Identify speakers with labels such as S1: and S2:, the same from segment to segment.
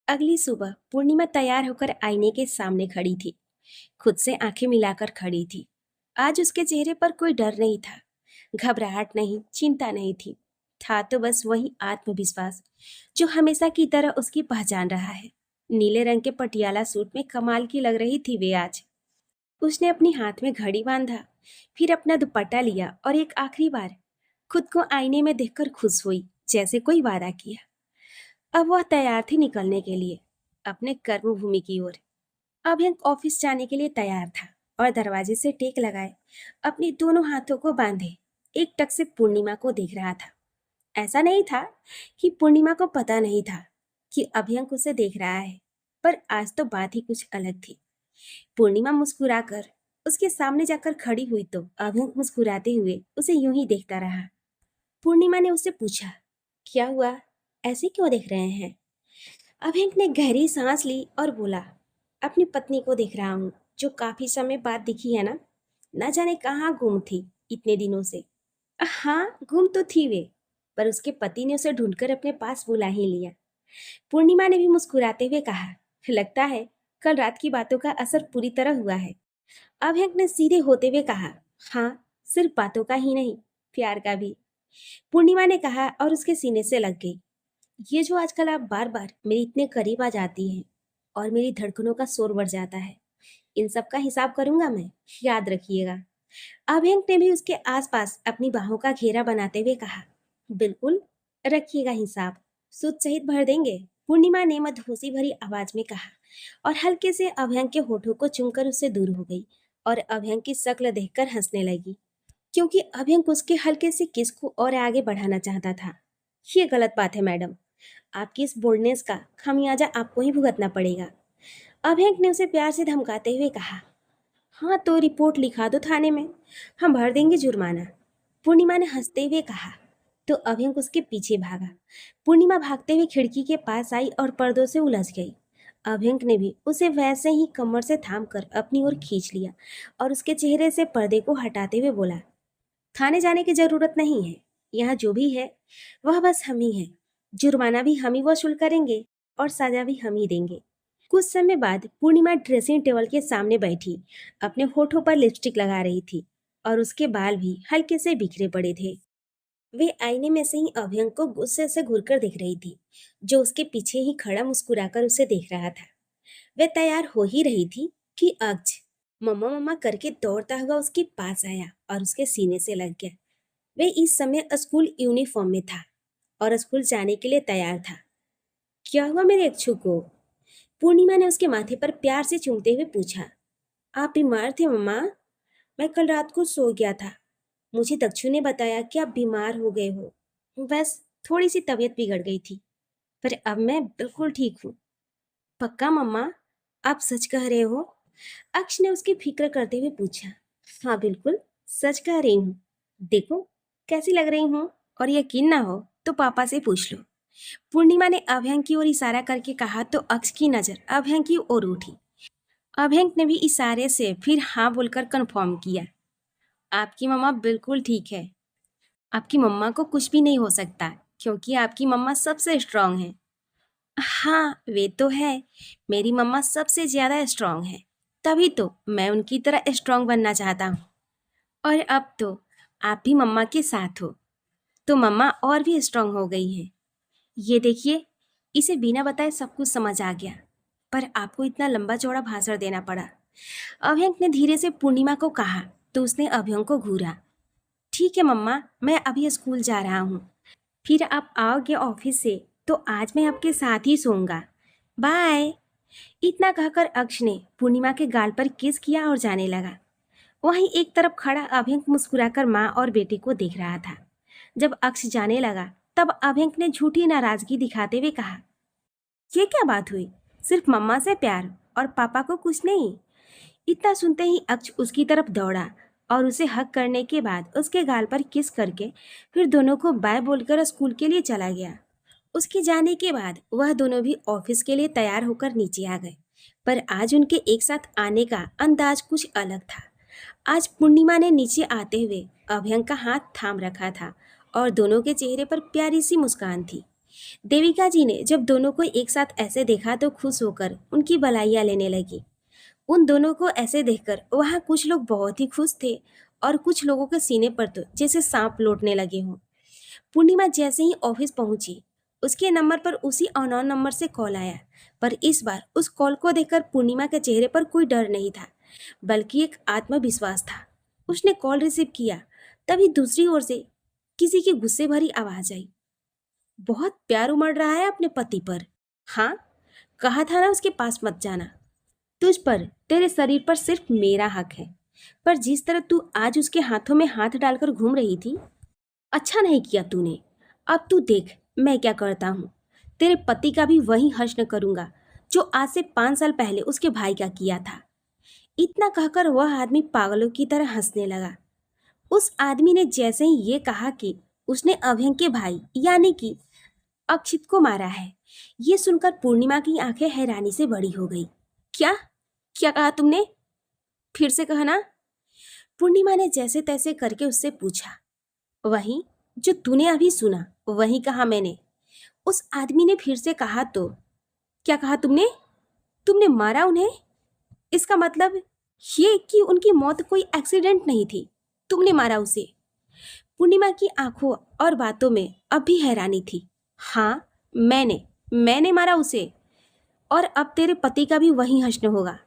S1: अगली सुबह पूर्णिमा तैयार होकर आईने के सामने खड़ी थी। खुद से आंखें मिलाकर खड़ी थी। आज उसके चेहरे पर कोई डर नहीं था, घबराहट नहीं, चिंता नहीं थी। था तो बस वही आत्मविश्वास जो हमेशा की तरह उसकी पहचान रहा है। नीले रंग के पटियाला सूट में कमाल की लग रही थी वे आज। उसने अपनी हाथ में घड़ी बांधा, फिर अपना दुपट्टा लिया और एक आखिरी बार खुद को आईने में देखकर खुश हुई, जैसे कोई वादा किया। अब वह तैयार थी निकलने के लिए, अपने कर्मभूमि की ओर। अभ्यंक ऑफिस जाने के लिए तैयार था और दरवाजे से टेक लगाए अपने दोनों हाथों को बांधे एक टक से पूर्णिमा को देख रहा था। ऐसा नहीं था कि पूर्णिमा को पता नहीं था कि अभ्यंक उसे देख रहा है, पर आज तो बात ही कुछ अलग थी। पूर्णिमा मुस्कुराकर उसके सामने जाकर खड़ी हुई तो अभ्यंक मुस्कुराते हुए उसे यूं ही देखता रहा। पूर्णिमा ने उससे पूछा, क्या हुआ, ऐसे क्यों देख रहे हैं? अभ्यंक ने गहरी सांस ली और बोला, अपनी पत्नी को देख रहा हूँ, जो काफी समय बाद दिखी है ना। न जाने कहाँ गुम थी इतने दिनों से। हाँ, गुम तो थी वे, पर उसके पति ने उसे ढूंढकर अपने पास बुला ही लिया। पूर्णिमा ने भी मुस्कुराते हुए कहा, लगता है कल रात की बातों का असर पूरी तरह हुआ है। अभ्यंक ने सीधे होते हुए कहा, हाँ, सिर्फ बातों का ही नहीं, प्यार का भी। पूर्णिमा ने कहा और उसके सीने से लग गई। ये जो आजकल आप बार बार मेरे इतने करीब आ जाती हैं और मेरी धड़कनों का शोर बढ़ जाता है, इन सब का हिसाब करूंगा मैं, याद रखिएगा। अभ्यंक ने भी उसके आसपास अपनी बाहों का घेरा बनाते हुए कहा, बिल्कुल, रखिएगा हिसाब, सूद सहित भर देंगे। पूर्णिमा ने मदहोशी भरी आवाज में कहा और हल्के से अभ्यंक के होठों को चूमकर उससे दूर हो गई और अभ्यंक की शक्ल देखकर हंसने लगी, क्योंकि अभ्यंक उसके हल्के से किस को और आगे बढ़ाना चाहता था। ये गलत बात है मैडम, आपकी इस बोल्डनेस का खामियाजा आपको ही भुगतना पड़ेगा। अभ्यंक ने उसे प्यार से धमकाते हुए कहा, हाँ तो रिपोर्ट लिखा दो थाने में, हम भर देंगे जुर्माना। पूर्णिमा ने हंसते हुए कहा तो अभ्यंक उसके पीछे भागा। पूर्णिमा भागते हुए खिड़की के पास आई और पर्दों से उलझ गई। अभ्यंक ने भी उसे वैसे ही कमर से थामकर अपनी ओर खींच लिया और उसके चेहरे से पर्दे को हटाते हुए बोला, थाने जाने की जरूरत नहीं है, यहाँ जो भी है वह बस हम ही हैं। जुर्माना भी हम ही वसूल करेंगे और सजा भी हम ही देंगे। कुछ समय बाद पूर्णिमा ड्रेसिंग टेबल के सामने बैठी अपने होठों पर लिपस्टिक लगा रही थी और उसके बाल भी हल्के से बिखरे पड़े थे। वे आईने में से ही अभ्यंक को गुस्से से घूरकर देख रही थी, जो उसके पीछे ही खड़ा मुस्कुराकर उसे देख रहा था। वे तैयार हो ही रही थी कि अक्ष मम्मा मम्मा करके दौड़ता हुआ उसके पास आया और उसके सीने से लग गया। वे इस समय स्कूल यूनिफॉर्म में था और स्कूल जाने के लिए तैयार था। क्या हुआ मेरे अक्षु को? पूर्णिमा ने उसके माथे पर प्यार से चूमते हुए पूछा। आप बीमार थे मम्मा? मैं कल रात को सो गया था। मुझे दक्षु ने बताया कि आप बीमार हो गए हो। बस थोड़ी सी तबीयत बिगड़ गई थी, पर अब मैं बिल्कुल ठीक हूँ। पक्का मम्मा, आप सच कह रहे हो? अक्ष ने उसकी फिक्र करते हुए पूछा। हाँ बिल्कुल, सच कह रही हूँ। देखो कैसी लग रही हूँ, और यकीन ना हो तो पापा से पूछ लो। पूर्णिमा ने अभ्यंक की ओर इशारा करके कहा तो अक्ष की नजर अभ्यंक की ओर उठी। अभ्यंक ने भी इशारे से फिर हाँ बोलकर कंफर्म किया। आपकी मम्मा बिल्कुल ठीक है। आपकी मम्मा को कुछ भी नहीं हो सकता, क्योंकि आपकी मम्मा सबसे स्ट्रांग है। हाँ वे तो है, मेरी मम्मा सबसे ज्यादा स्ट्रांग है, तभी तो मैं उनकी तरह स्ट्रांग बनना चाहता हूँ। और अब तो आप भी मम्मा के साथ हो, तो मम्मा और भी स्ट्रांग हो गई हैं। ये देखिए, इसे बिना बताए सब कुछ समझ आ गया, पर आपको इतना लंबा चौड़ा भाषण देना पड़ा। अभ्यंक ने धीरे से पूर्णिमा को कहा तो उसने अभ्यंक को घूरा। ठीक है मम्मा, मैं अभी स्कूल जा रहा हूँ, फिर आप आओगे ऑफिस से तो आज मैं आपके साथ ही सोऊंगा। बाय। इतना कहकर अक्ष ने पूर्णिमा के गाल पर किस किया और जाने लगा। वहीं एक तरफ खड़ा अभ्यंक मुस्कुराकर माँ और बेटे को देख रहा था। जब अक्ष जाने लगा तब अभ्यंक ने झूठी नाराजगी दिखाते हुए कहा, ये क्या बात हुई? सिर्फ मम्मा से प्यार और पापा को कुछ नहीं? इतना सुनते ही अक्ष उसकी तरफ दौड़ा और उसे हक करने के बाद उसके गाल पर किस करके फिर दोनों को बाय बोलकर स्कूल के लिए चला गया। उसके जाने के बाद वह दोनों भी ऑफिस के लिए तैयार होकर नीचे आ गए, पर आज उनके एक साथ आने का अंदाज कुछ अलग था। आज पूर्णिमा ने नीचे आते हुए अभ्यंक का हाथ थाम रखा था और दोनों के चेहरे पर प्यारी सी मुस्कान थी। देविका जी ने जब दोनों को एक साथ ऐसे देखा तो खुश होकर उनकी बधाइयाँ लेने लगी। उन दोनों को ऐसे देखकर वहाँ कुछ लोग बहुत ही खुश थे और कुछ लोगों के सीने पर तो जैसे सांप लौटने लगे हों। पूर्णिमा जैसे ही ऑफिस पहुंची, उसके नंबर पर उसी अननोन नंबर से कॉल आया। पर इस बार उस कॉल को देखकर पूर्णिमा के चेहरे पर कोई डर नहीं था, बल्कि एक आत्मविश्वास था। उसने कॉल रिसीव किया, तभी दूसरी ओर से किसी की गुस्से भरी आवाज आई। बहुत प्यार उमड़ रहा है अपने पति पर। हाँ, कहा था ना उसके पास मत जाना। तुझ पर, तेरे शरीर पर सिर्फ मेरा हक है, पर जिस तरह तू आज उसके हाथों में हाथ डालकर घूम रही थी, अच्छा नहीं किया तूने। अब तू देख मैं क्या करता हूँ। तेरे पति का भी वही हश्र करूंगा जो आज से 5 साल पहले उसके भाई का किया था। इतना कहकर वह आदमी पागलों की तरह हंसने लगा। उस आदमी ने जैसे ही ये कहा कि उसने अभयंग के भाई यानी कि अक्षित को मारा है, ये सुनकर पूर्णिमा की आंखें हैरानी से बड़ी हो गई। क्या क्या कहा तुमने? फिर से कहना। पूर्णिमा ने जैसे तैसे करके उससे पूछा। वही जो तूने अभी सुना, वही कहा मैंने। उस आदमी ने फिर से कहा। तो क्या कहा तुमने? तुमने मारा उन्हें? इसका मतलब ये कि उनकी मौत कोई एक्सीडेंट नहीं थी, तुमने मारा उसे। पूर्णिमा की आंखों और बातों में अब भी हैरानी थी। हाँ, मैंने मारा उसे, और अब तेरे पति का भी वही हश्र होगा।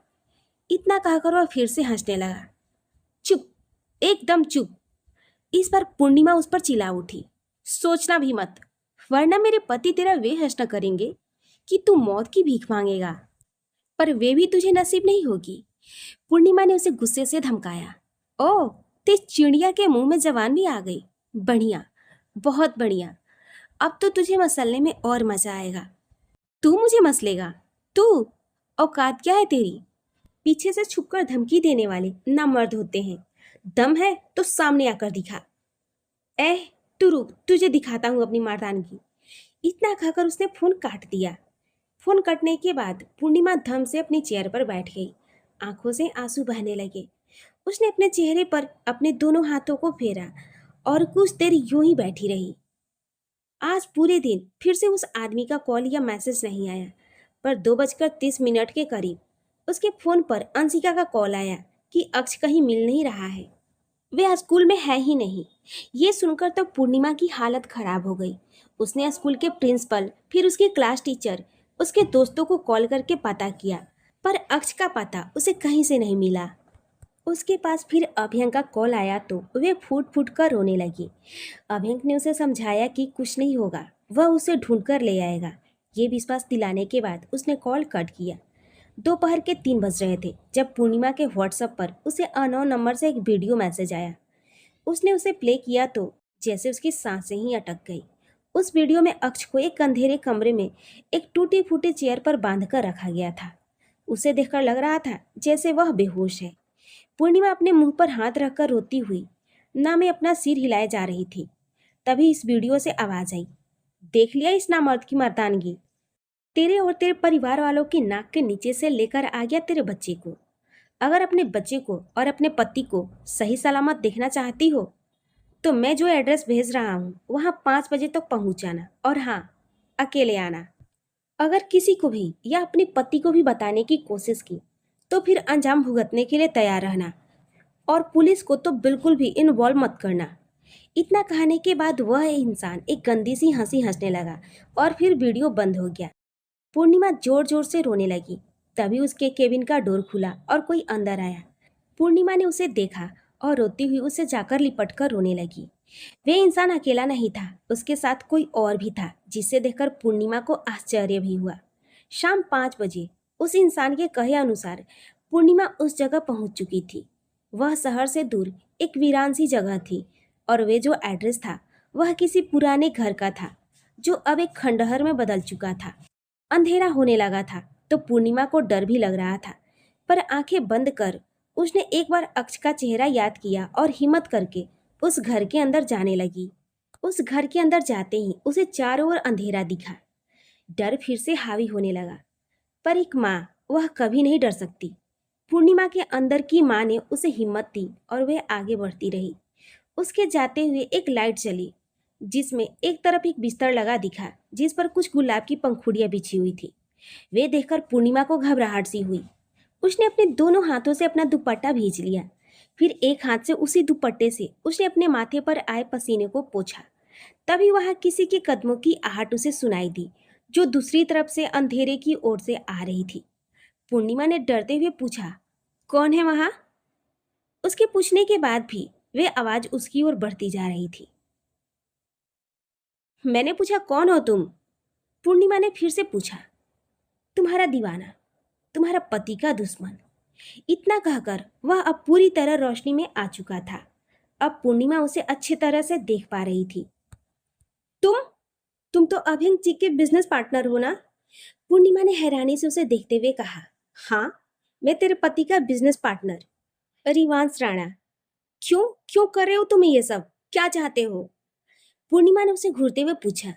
S1: इतना कहकर वह फिर से हंसने लगा। चुप, एकदम चुप। इस बार पूर्णिमा उस पर चिल्ला उठी। सोचना भी मत, वरना मेरे पति तेरा वे हश्र करेंगे कि तू मौत की भीख मांगेगा, पर वे भी तुझे नसीब नहीं होगी। पूर्णिमा ने उसे गुस्से से धमकाया। ओह, तेज चिड़िया के मुंह में जवान भी आ गई। बढ़िया, बहुत बढ़िया। अब तो तुझे मसलने में और मजा आएगा। तू मुझे मसलेगा? तू? औकात क्या है तेरी? पीछे से छुपकर धमकी देने वाले ना मर्द होते हैं। दम है तो सामने आकर दिखा। एह, तू रुक, तुझे दिखाता हूँ अपनी मर्दानगी। इतना कहकर उसने फोन काट दिया। फोन कटने के बाद पूर्णिमा धम से अपनी चेयर पर बैठ गई। आंखों से आंसू बहने लगे। उसने अपने चेहरे पर अपने दोनों हाथों को फेरा और कुछ देर यूं ही बैठी रही। आज पूरे दिन फिर से उस आदमी का कॉल या मैसेज नहीं आया, पर 2:30 के करीब उसके फोन पर अंशिका का कॉल आया कि अक्ष कहीं मिल नहीं रहा है। वे स्कूल में है ही नहीं। ये सुनकर तो पूर्णिमा की हालत खराब हो गई। उसने स्कूल के प्रिंसिपल, फिर उसके क्लास टीचर, उसके दोस्तों को कॉल करके पता किया, पर अक्ष का पता उसे कहीं से नहीं मिला। उसके पास फिर अभयंक का कॉल आया तो वे फूट फूट कर रोने लगी। अभयंक ने उसे समझाया कि कुछ नहीं होगा, वह उसे ढूंढ कर ले आएगा। ये विश्वास दिलाने के बाद उसने कॉल कट किया। दोपहर के 3 बज रहे थे जब पूर्णिमा के व्हाट्सएप पर उसे अननोन नंबर से एक वीडियो मैसेज आया। उसने उसे प्ले किया तो जैसे उसकी सांसें ही अटक गई। उस वीडियो में अक्ष को एक अंधेरे कमरे में एक टूटी फूटी चेयर पर बांध कर रखा गया था। उसे देखकर लग रहा था जैसे वह बेहोश है। पूर्णिमा अपने मुंह पर हाथ रखकर रोती हुई ना में अपना सिर हिलाए जा रही थी। तभी इस वीडियो से आवाज आई। देख लिया इस नामर्द की मर्दानगी? तेरे और तेरे परिवार वालों की नाक के नीचे से लेकर आ गया तेरे बच्चे को। अगर अपने बच्चे को और अपने पति को सही सलामत देखना चाहती हो तो मैं जो एड्रेस भेज रहा हूँ वहाँ 5 बजे तक पहुँच जाना, और हाँ, अकेले आना। अगर किसी को भी या अपने पति को भी बताने की कोशिश की तो फिर अंजाम भुगतने के लिए तैयार रहना, और पुलिस को तो बिल्कुल भी इन्वॉल्व मत करना। इतना कहने के बाद वह इंसान एक गंदी सी हंसी हंसने लगा और फिर वीडियो बंद हो गया। पूर्णिमा जोर जोर से रोने लगी। तभी उसके केबिन का डोर खुला और कोई अंदर आया। पूर्णिमा ने उसे देखा और रोती हुई उसे जाकर लिपट कर रोने लगी। वे इंसान अकेला नहीं था, उसके साथ कोई और भी था, जिसे देखकर पूर्णिमा को आश्चर्य भी हुआ। शाम 5 बजे उस इंसान के कहे अनुसार पूर्णिमा उस जगह पहुंच चुकी थी। वह शहर से दूर एक वीरान सी जगह थी, और वे जो एड्रेस था वह किसी पुराने घर का था जो अब एक खंडहर में बदल चुका था। अंधेरा होने लगा था तो पूर्णिमा को डर भी लग रहा था, पर आंखें बंद कर उसने एक बार अक्ष का चेहरा याद किया और हिम्मत करके उस घर के अंदर जाने लगी। उस घर के अंदर जाते ही उसे चारों ओर अंधेरा दिखा। डर फिर से हावी होने लगा, पर एक माँ, वह कभी नहीं डर सकती। पूर्णिमा के अंदर की माँ ने उसे हिम्मत दी और वह आगे बढ़ती रही। उसके जाते हुए एक लाइट जली जिसमें एक तरफ एक बिस्तर लगा दिखा जिस पर कुछ गुलाब की पंखुड़ियां बिछी हुई थी। वे देखकर पूर्णिमा को घबराहट सी हुई। उसने अपने दोनों हाथों से अपना दुपट्टा भींच लिया। फिर एक हाथ से उसी दुपट्टे से उसने अपने माथे पर आए पसीने को पोंछा। तभी वहां किसी के कदमों की आहट उसे सुनाई दी, जो दूसरी तरफ से अंधेरे की ओर से आ रही थी। पूर्णिमा ने डरते हुए पूछा, कौन है वहां? उसके पूछने के बाद भी वे आवाज उसकी ओर बढ़ती जा रही थी। मैंने पूछा, कौन हो तुम? पूर्णिमा ने फिर से पूछा। तुम्हारा दीवाना, तुम्हारा पति का दुश्मन। इतना कहकर वह अब पूरी तरह रोशनी में आ चुका था। अब पूर्णिमा उसे अच्छी तरह से देख पा रही थी। तुम तुम तो अभिंग जी के बिजनेस पार्टनर हो ना? पूर्णिमा ने हैरानी से उसे देखते हुए कहा। हाँ, मैं तेरे पति का बिजनेस पार्टनर रिवांश राणा। क्यों क्यों कर रहे हो तुम ये सब? क्या चाहते हो? पूर्णिमा ने उसे घूरते हुए पूछा।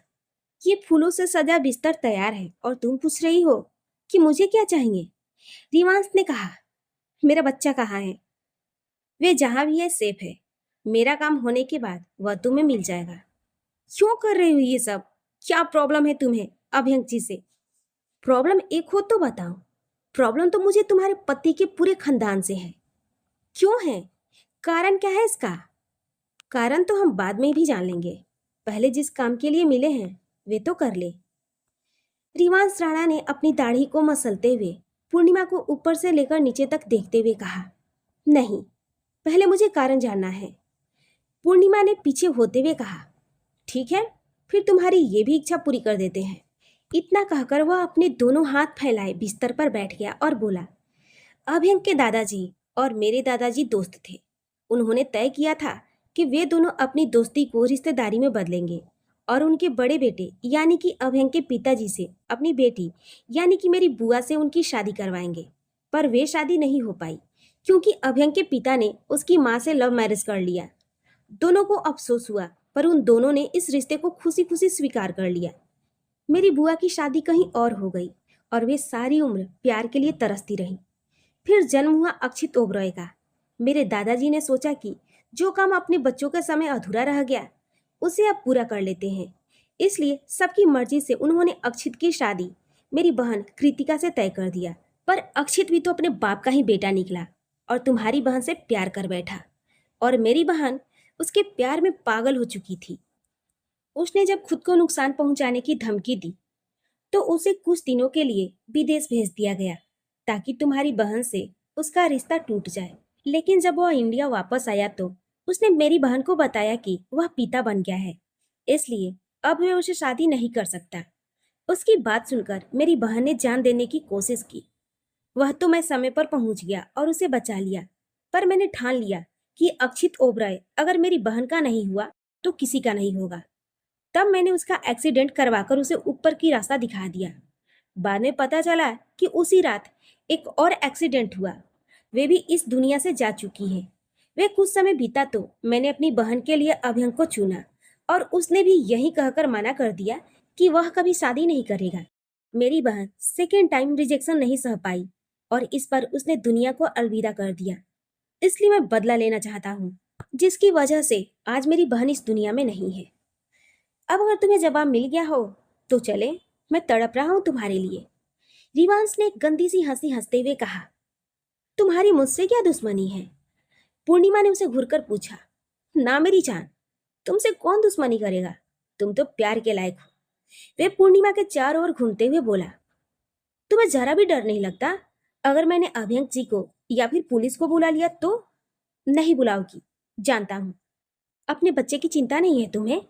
S1: ये फूलों से सजा बिस्तर तैयार है और तुम पूछ रही हो कि मुझे क्या चाहिए? रिवांश ने कहा। मेरा बच्चा कहाँ है? वे जहां भी है सेफ है। मेरा काम होने के बाद वह तुम्हें मिल जाएगा। क्यों कर रही हो ये सब? क्या प्रॉब्लम है तुम्हें अभ्यंक जी से? प्रॉब्लम एक हो तो बताओ। प्रॉब्लम तो मुझे तुम्हारे पति के पूरे खानदान से है। क्यों है? कारण क्या है इसका? कारण तो हम बाद में भी जान लेंगे। पहले जिस काम के लिए मिले हैं वे तो कर ले। रिवांश राणा ने अपनी दाढ़ी को मसलते हुए पूर्णिमा को ऊपर से लेकर नीचे तक देखते हुए कहा। नहीं, पहले मुझे कारण जानना है। पूर्णिमा ने पीछे होते हुए कहा। ठीक है, फिर तुम्हारी ये भी इच्छा पूरी कर देते हैं। इतना कहकर वह अपने दोनों हाथ फैलाए बिस्तर पर बैठ गया और बोला। अभ्यंक के दादाजी और मेरे दादाजी दोस्त थे। उन्होंने तय किया था कि वे दोनों अपनी दोस्ती को रिश्तेदारी में बदलेंगे और उनके बड़े बेटे यानी कि अभ्यंक के पिताजी से अपनी बेटी यानी कि मेरी बुआ से उनकी शादी करवाएंगे। पर वे शादी नहीं हो पाई क्योंकि अभ्यंक के पिता ने उसकी माँ से लव मैरिज कर लिया। दोनों को अफसोस हुआ, पर उन दोनों ने इस रिश्ते को खुशी खुशी स्वीकार कर लिया। मेरी बुआ की शादी कहीं और हो गई और वे सारी उम्र प्यार के लिए तरसती रहीं। फिर जन्म हुआ अक्षित ओबरॉय का। मेरे दादाजी ने सोचा कि जो काम अपने बच्चों के समय अधूरा रह गया उसे अब पूरा कर लेते हैं। इसलिए सबकी मर्जी से उन्होंने अक्षित की शादी मेरी बहन कृतिका से तय कर दिया। पर अक्षित भी तो अपने बाप का ही बेटा निकला और तुम्हारी बहन से प्यार कर बैठा, और मेरी बहन उसके प्यार में पागल हो चुकी थी। उसने जब खुद को नुकसान पहुंचाने की धमकी दी तो उसे कुछ दिनों के लिए विदेश भेज दिया गया ताकि तुम्हारी बहन से उसका रिश्ता टूट जाए। लेकिन जब वह इंडिया वापस आया तो उसने मेरी बहन को बताया कि वह पिता बन गया है, इसलिए अब वह उसे शादी नहीं कर सकता। उसकी बात सुनकर मेरी बहन ने जान देने की कोशिश की। वह तो मैं समय पर पहुंच गया और उसे बचा लिया, पर मैंने ठान लिया कि अक्षित ओबराय अगर मेरी बहन का नहीं हुआ तो किसी का नहीं होगा। तब मैंने उसका एक्सीडेंट करवाकर उसे ऊपर की रास्ता दिखा दिया। बाद में पता चला कि उसी रात एक और एक्सीडेंट हुआ। वे भी इस दुनिया से जा चुकी है। वे कुछ समय बीता तो मैंने अपनी बहन के लिए अभ्यंक को चुना और उसने भी यही कहकर मना कर दिया कि वह कभी शादी नहीं करेगा। मेरी बहन सेकेंड टाइम रिजेक्शन नहीं सह पाई और इस पर उसने दुनिया को अलविदा कर दिया। इसलिए मैं बदला लेना चाहता हूँ, जिसकी वजह से आज मेरी बहन इस दुनिया में नहीं है। अब अगर तुम्हें जवाब मिल गया हो तो चले, मैं तड़प रहा हूं तुम्हारे लिए। रिवांश ने एक गंदी सी हंसी हंसते हुए कहा। तुम्हारी मुझसे क्या दुश्मनी है? पूर्णिमा ने उसे घूरकर पूछा। ना मेरी जान, तुमसे कौन दुश्मनी करेगा? तुम तो प्यार के लायक हो। वे पूर्णिमा के चारों ओर घूमते हुए बोला। तुम्हें जरा भी डर नहीं लगता? अगर मैंने अभ्यंक जी को या फिर पुलिस को बुला लिया तो? नहीं बुलाओगी, जानता हूं। अपने बच्चे की चिंता नहीं है तुम्हें?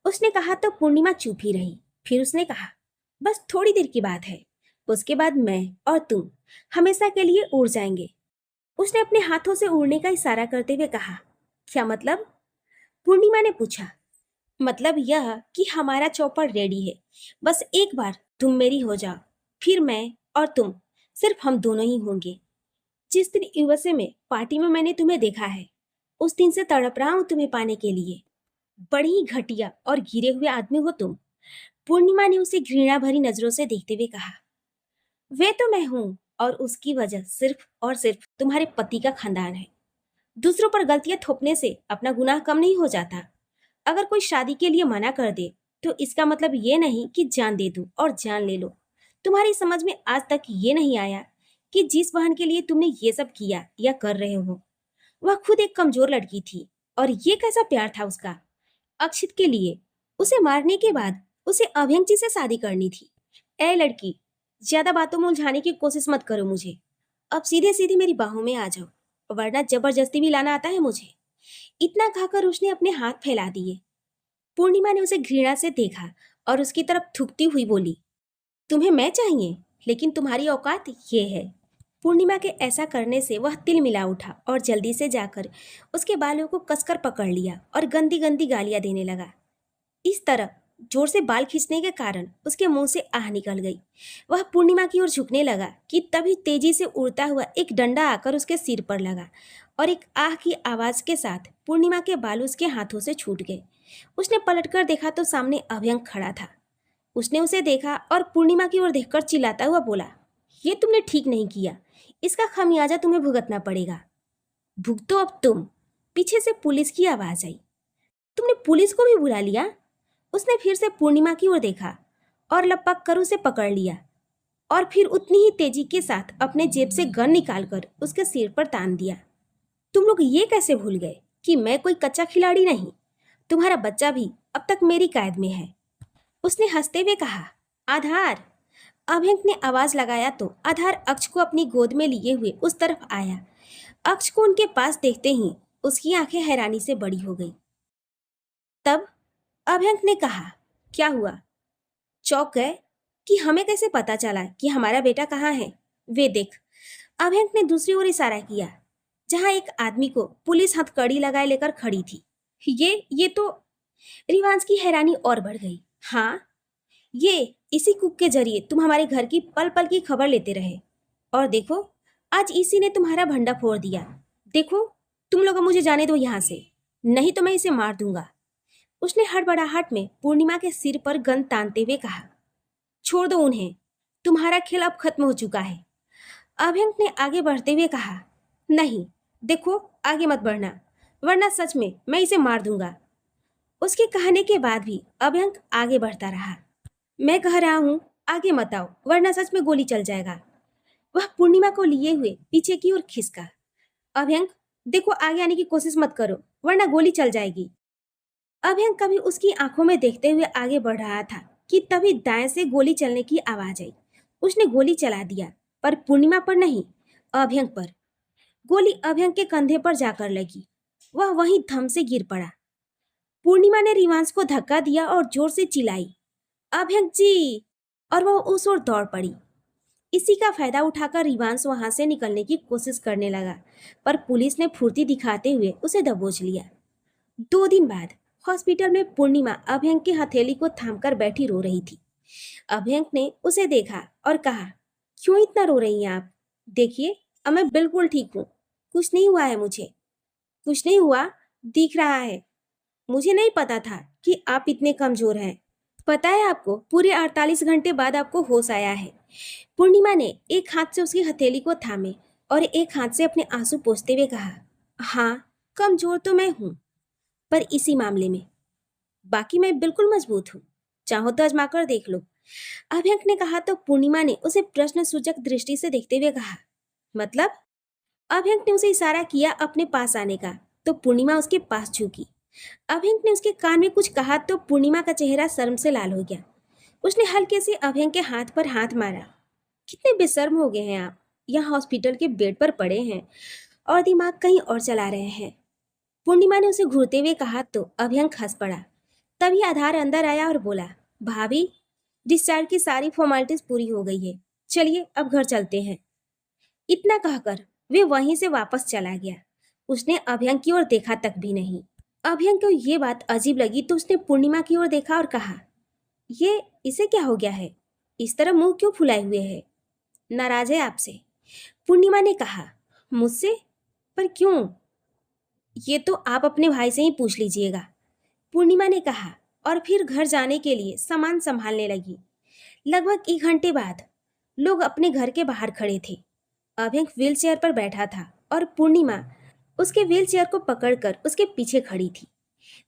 S1: उसने कहा तो पूर्णिमा चुप ही रही। फिर उसने कहा, बस थोड़ी देर की बात है, उसके बाद मैं और तुम हमेशा के लिए उड़ जाएंगे। उसने अपने हाथों से उड़ने का इशारा करते हुए कहा। क्या मतलब? पूर्णिमा ने पूछा। मतलब यह कि हमारा चौपर रेडी है, बस एक बार तुम मेरी हो जाओ, फिर मैं और तुम, सिर्फ हम दोनों ही होंगे। जिस दिन यूएसए में पार्टी में मैंने तुम्हें देखा है, उस दिन से तड़प रहा हूं तुम्हें पाने के लिए। बड़ी ही घटिया और गिरे हुए आदमी हो तुम। पूर्णिमा ने उसे घृणा भरी नजरों से देखते हुए कहा। वे तो मैं हूं, और उसकी वजह सिर्फ और सिर्फ तुम्हारे पति का खानदान है। दूसरों पर गलतियां थोपने से अपना गुनाह कम नहीं हो जाता। अगर कोई शादी के लिए मना कर दे तो इसका मतलब ये नहीं कि जान दे दूं और जान ले लो। तुम्हारी समझ में आज तक ये नहीं आया कि जिस बहन के लिए तुमने ये सब किया या कर रहे हो वह खुद एक कमजोर लड़की थी। और ये कैसा प्यार था उसका अक्षित के लिए। उसे मारने के बाद उसे अभ्यंग जी से शादी करनी थी। ए लड़की, ज्यादा बातों में उलझाने की कोशिश मत करो मुझे। अब सीधे सीधे मेरी बाहों में आ जाओ, वरना जबरदस्ती भी लाना आता है मुझे। इतना कहकर उसने अपने हाथ फैला दिए। पूर्णिमा ने उसे घृणा से देखा और उसकी तरफ थूकती हुई बोली, तुम्हें मैं चाहिए, लेकिन तुम्हारी औकात ये है। पूर्णिमा के ऐसा करने से वह तिल मिला उठा और जल्दी से जाकर उसके बालों को कसकर पकड़ लिया और गंदी गंदी गालियां देने लगा। इस तरह जोर से बाल खींचने के कारण उसके मुंह से आह निकल गई। वह पूर्णिमा की ओर झुकने लगा कि तभी तेजी से उड़ता हुआ एक डंडा आकर उसके सिर पर लगा और एक आह की आवाज के साथ पूर्णिमा के बाल उसके हाथों से छूट गए। उसने पलटकर देखा तो सामने अभ्यंग खड़ा था। उसने उसे देखा और पूर्णिमा की ओर देखकर चिल्लाता हुआ बोला, ये तुमने ठीक नहीं किया, इसका खामियाजा तुम्हें भुगतना पड़ेगा। भुगतो अब तुम। पीछे से पुलिस की आवाज आई। तुमने पुलिस को भी बुला लिया? उसने फिर से पूर्णिमा की ओर देखा और लपक कर उसे पकड़ लिया और फिर उतनी ही तेजी के साथ अपने जेब से गन निकालकर उसके सिर पर तान दिया। तुम लोग ये कैसे भूल गए कि मैं कोई कच्चा खिलाड़ी नहीं? तुम्हारा बच्चा भी अब तक मेरी कैद में है। उसने हंसते हुए कहा, आधार। अभ्यंक ने आवाज लगाया तो आधार अक्ष को अपनी गोद में लिए हुए उस तरफ आया। अक्ष को उनके पास देखते ही उसकी आंखें हैरानी से बड़ी हो गई। तब अभ्यंक ने कहा, क्या हुआ? चौंक गए कि हमें कैसे पता चला कि हमारा बेटा कहाँ है? वे देख। अभ्यंक ने दूसरी ओर इशारा किया, जहां एक आदमी को पुलिस हथकड़ी लगाए लेकर खड़ी थी। ये तो रिवांश की हैरानी और बढ़ गई। हाँ, ये इसी कुक के जरिए तुम हमारे घर की पल पल की खबर लेते रहे और देखो आज इसी ने तुम्हारा भंडा फोड़ दिया। देखो, तुम लोग मुझे जाने दो यहाँ से, नहीं तो मैं इसे मार दूंगा। उसने हड़बड़ाहट में पूर्णिमा के सिर पर गन तानते हुए कहा, छोड़ दो उन्हें, तुम्हारा खेल अब खत्म हो चुका है। अभ्यंक ने आगे बढ़ते हुए कहा, नहीं, देखो आगे मत बढ़ना, वरना सच में मैं इसे मार दूंगा। उसके कहने के बाद भी अभ्यंक आगे बढ़ता रहा। मैं कह रहा हूं आगे मत आओ, वरना सच में गोली चल जाएगा। वह पूर्णिमा को लिए हुए पीछे की ओर खिसका। अभ्यंक, देखो आगे आने की कोशिश मत करो, वरना गोली चल जाएगी। अभ्यंक कभी उसकी आंखों में देखते हुए आगे बढ़ रहा था कि तभी दाएं से गोली चलने की आवाज आई। उसने गोली चला दिया, पर पूर्णिमा पर नहीं, अभ्यंक पर। गोली अभ्यंक के कंधे पर जाकर लगी। वह वहीं धम से गिर पड़ा। पूर्णिमा ने रिवांश को धक्का दिया और जोर से चिल्लाई, अभ्यंक जी! और वह उस ओर दौड़ पड़ी। इसी का फायदा उठाकर रिवांश वहां से निकलने की कोशिश करने लगा, पर पुलिस ने फुर्ती दिखाते हुए उसे दबोच लिया। 2 दिन बाद हॉस्पिटल में पूर्णिमा अभ्यंक की हथेली को थामकर बैठी रो रही थी। अभ्यंक ने उसे देखा और कहा, क्यों इतना रो रही हैं आप? देखिए, अब मैं बिल्कुल ठीक हूँ, कुछ नहीं हुआ है मुझे। कुछ नहीं हुआ दिख रहा है। मुझे नहीं पता था कि आप इतने कमजोर हैं। पता है आपको, पूरे 48 घंटे बाद आपको होश आया है। पूर्णिमा ने एक हाथ से उसकी हथेली को थामे और एक हाथ से अपने आंसू पोंछते हुए कहा, हाँ, कमजोर तो मैं हूँ, पर इसी मामले में। बाकी मैं बिल्कुल मजबूत हूँ, चाहो तो आजमा कर देख लो। अभ्यंक ने कहा तो पूर्णिमा ने उसे प्रश्न सूचक दृष्टि से देखते हुए कहा, मतलब? अभ्यंक ने उसे इशारा किया अपने पास आने का, तो पूर्णिमा उसके पास झुकी। अभ्यंक ने उसके कान में कुछ कहा तो पूर्णिमा का चेहरा शर्म से लाल हो गया। उसने हल्के से अभ्यंक के हाथ पर हाथ मारा। कितने बेशर्म हो गए हैं आप, यहाँ हॉस्पिटल के बेड पर पड़े हैं और दिमाग कहीं और चला रहे हैं। पूर्णिमा ने उसे घूरते हुए कहा तो अभ्यंक हंस पड़ा। तभी आधार अंदर आया और बोला, भाभी, डिस्चार्ज की सारी फॉर्मेलिटीज पूरी हो गई है, चलिए अब घर चलते हैं। इतना कहकर वे वहीं से वापस चला गया। उसने अभ्यंक की ओर देखा तक भी नहीं। अभ्यंक को ये बात अजीब लगी तो उसने पूर्णिमा की ओर देखा और कहा, ये इसे क्या हो गया है? इस तरह मुंह क्यों फुलाए हुए है? नाराज है आपसे? पूर्णिमा ने कहा, मुझसे? पर क्यों? ये तो आप अपने भाई से ही पूछ लीजिएगा, पूर्णिमा ने कहा और फिर घर जाने के लिए सामान संभालने लगी। लगभग 1 घंटे बाद लोग अपने घर के बाहर खड़े थे। अभ्यंक व्हीलचेयर पर बैठा था और पूर्णिमा उसके व्हीलचेयर को पकड़कर उसके पीछे खड़ी थी।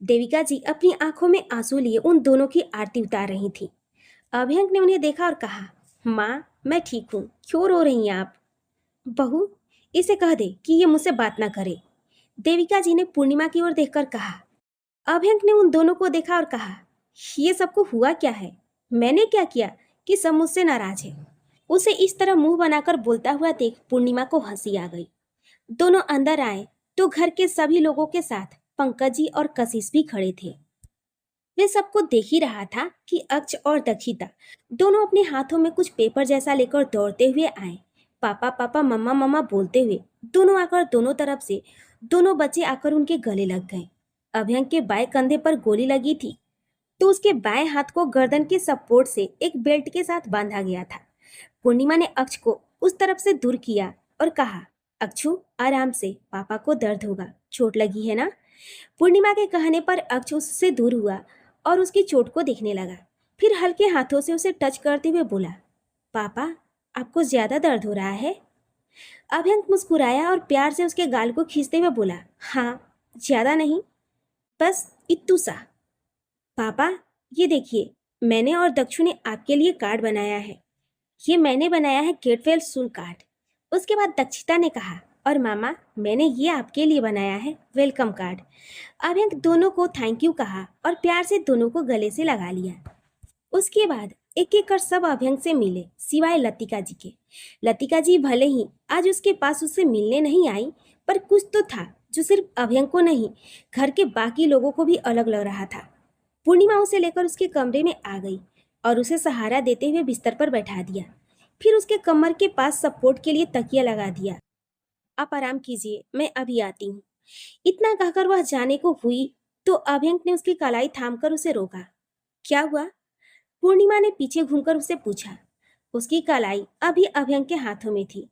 S1: देविका जी अपनी आंखों में आंसू लिए उन दोनों की आरती उतार रही थी। अभ्यंक ने उन्हें देखा और कहा, माँ मैं ठीक हूँ, क्यों रो रही हैं आप? बहू, इसे कह दे कि ये मुझसे बात ना करे। देविका जी ने पूर्णिमा की ओर देखकर कहा। अभ्यंक ने उन दोनों को देखा और कहा, ये सबको हुआ क्या है? मैंने क्या किया कि सब मुझसे नाराज है? उसे इस तरह मुंह बनाकर बोलता हुआ देख पूर्णिमा को हंसी आ गई। दोनों अंदर आए तो घर के सभी लोगों के साथ पंकज जी और कशिश भी खड़े थे। वे सबको देख ही रहा था कि अक्ष और दक्षिता दोनों अपने हाथों में कुछ पेपर जैसा लेकर दौड़ते हुए आए। पापा पापा मम्मा मम्मा बोलते हुए दोनों आकर दोनों तरफ से दोनों बच्चे आकर उनके गले लग गए। अभ्यंक के बाएं कंधे पर गोली लगी थी तो उसके बाएं हाथ को गर्दन के सपोर्ट से एक बेल्ट के साथ बांधा गया था। पूर्णिमा ने अक्ष को उस तरफ से दूर किया और कहा, अक्षु आराम से, पापा को दर्द होगा, चोट लगी है ना? पूर्णिमा के कहने पर अक्ष उससे दूर हुआ और उसकी चोट को देखने लगा। फिर हल्के हाथों से उसे टच करते हुए बोला, पापा आपको ज्यादा दर्द हो रहा है? अभ्यंक मुस्कुराया और प्यार से उसके गाल को खींचते हुए बोला, हाँ ज्यादा नहीं, बस इत्तू सा। पापा ये देखिए, मैंने और दक्षु ने आपके लिए कार्ड बनाया है। ये मैंने बनाया है गेटवेल सून कार्ड। उसके बाद दक्षिता ने कहा, और मामा मैंने ये आपके लिए बनाया है वेलकम कार्ड। अभ्यंक दोनों को थैंक यू कहा और प्यार से दोनों को गले से लगा लिया। उसके बाद एक एक कर सब अभ्यंक से मिले सिवाय लतिका जी के। लतिका जी भले ही आज उसके पास उससे मिलने नहीं आई, पर कुछ तो था जो सिर्फ अभ्यंक को नहीं, घर के बाकी लोगों को भी अलग लग रहा था। पूर्णिमा उसे लेकर उसके कमरे में आ गई और उसे सहारा देते हुए बिस्तर पर बैठा दिया। फिर उसके कमर के पास सपोर्ट के लिए तकिया लगा दिया। आप आराम कीजिए, मैं अभी आती हूँ। इतना कहकर वह जाने को हुई तो अभ्यंक ने उसकी कलाई थामकर उसे रोका। क्या हुआ? पूर्णिमा ने पीछे घूमकर उसे पूछा। उसकी कलाई अभी अभ्यंक के हाथों में थी।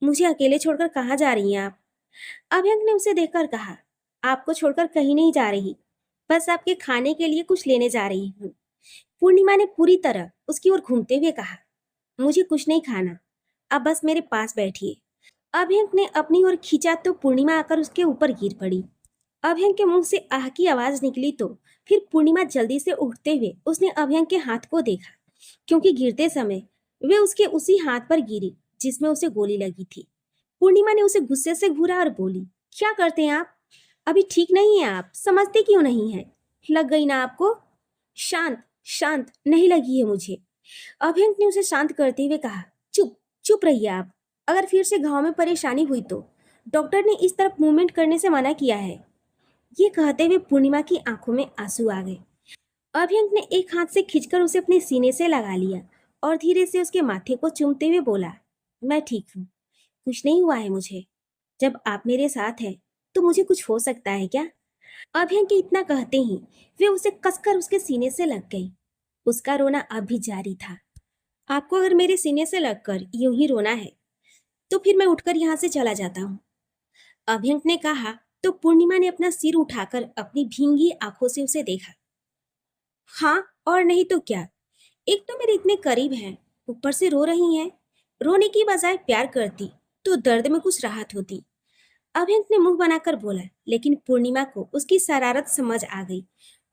S1: मुझे अकेले छोड़कर कहाँ जा रही हैं आप? अभ्यंक ने उसे देखकर कहा, आपको छोड़कर कहीं नहीं जा रही, बस आपके खाने के लिए कुछ लेने जा रही हूँ। पूर्णिमा ने पूरी तरह उसकी ओर घूमते हुए कहा, मुझे कुछ नहीं खाना, आप बस मेरे पास बैठिए। अभ्यंक ने अपनी ओर खींचा तो पूर्णिमा आकर उसके ऊपर गिर पड़ी। अभ्यंक के मुंह से आह की आवाज निकली तो फिर पूर्णिमा जल्दी से उठते हुए उसने अभ्यंक के हाथ को देखा, क्योंकि गिरते समय वे उसके उसी हाथ पर गिरी जिसमें उसे गोली लगी थी। पूर्णिमा ने उसे गुस्से से घूरा और बोली, क्या करते हैं आप? अभी ठीक नहीं है आप, समझते क्यों नहीं है? लग गई ना आपको? शांत शांत, नहीं लगी है मुझे। अभ्यंक ने उसे शांत करते हुए कहा, चुप चुप रहिए आप, अगर फिर से घाव में परेशानी हुई तो डॉक्टर ने इस तरफ मूवमेंट करने से मना किया है। ये कहते हुए पूर्णिमा की आंखों में आंसू आ गए। अभ्यंक ने एक हाथ से खींचकर उसे अपने सीने से लगा लिया और धीरे से उसके माथे को चूमते हुए बोला, मैं ठीक हूँ, कुछ नहीं हुआ है मुझे। जब आप मेरे साथ हैं तो मुझे कुछ हो सकता है क्या? अभ्यंक के इतना कहते ही वे उसे कसकर उसके सीने से लग गई। उसका रोना अब भी जारी था। आपको अगर मेरे सीने से लगकर यूं ही रोना है तो फिर मैं उठकर यहाँ से चला जाता हूँ, अभ्यंक ने कहा तो पूर्णिमा ने अपना सिर उठाकर अपनी भींगी आंखों से उसे देखा। हाँ और नहीं तो क्या, एक तो मेरे इतने करीब हैं, ऊपर से रो रही हैं। रोने की बजाय प्यार करती तो दर्द में कुछ राहत होती। अभ्यंक ने मुंह बनाकर बोला, लेकिन पूर्णिमा को उसकी शरारत समझ आ गई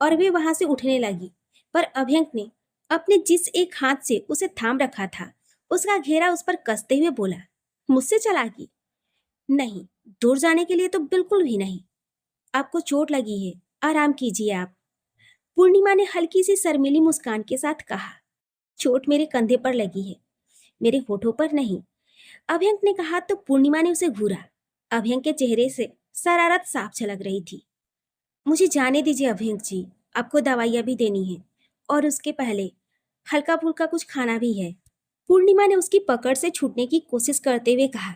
S1: और वे वहां से उठने लगी। पर अभ्यंक ने अपने जिस एक हाथ से उसे थाम रखा था उसका घेरा उस पर कसते हुए बोला, मुझसे चालाकी नहीं, दूर जाने के लिए तो बिल्कुल भी नहीं। आपको चोट लगी है, आराम कीजिए आप। पूर्णिमा ने हल्की सी शर्मीली मुस्कान के साथ कहा, चोट मेरे कंधे पर लगी है, मेरे होठों पर नहीं। अभ्यंक ने कहा तो पूर्णिमा ने उसे घूरा। अभ्यंक के चेहरे से शरारत साफ झलक रही थी। मुझे जाने दीजिए अभ्यंक जी, आपको दवाइयाँ भी देनी है और उसके पहले हल्का फुल्का कुछ खाना भी है। पूर्णिमा ने उसकी पकड़ से छूटने की कोशिश करते हुए कहा,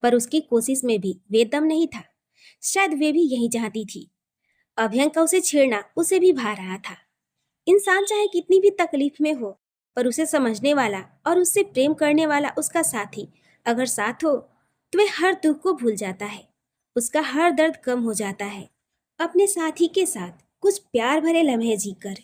S1: पर उसकी कोशिश में भी वे दम नहीं था। शायद वे भी यही चाहती थी। अभ्यंक का उसे छेड़ना उसे भी भा रहा था। इंसान चाहे कितनी भी तकलीफ में हो, पर उसे समझने वाला और उससे प्रेम करने वाला उसका साथी अगर साथ हो तो वह हर दुख को भूल जाता है, उसका हर दर्द कम हो जाता है, अपने साथी के साथ कुछ प्यार भरे लम्हे जीकर।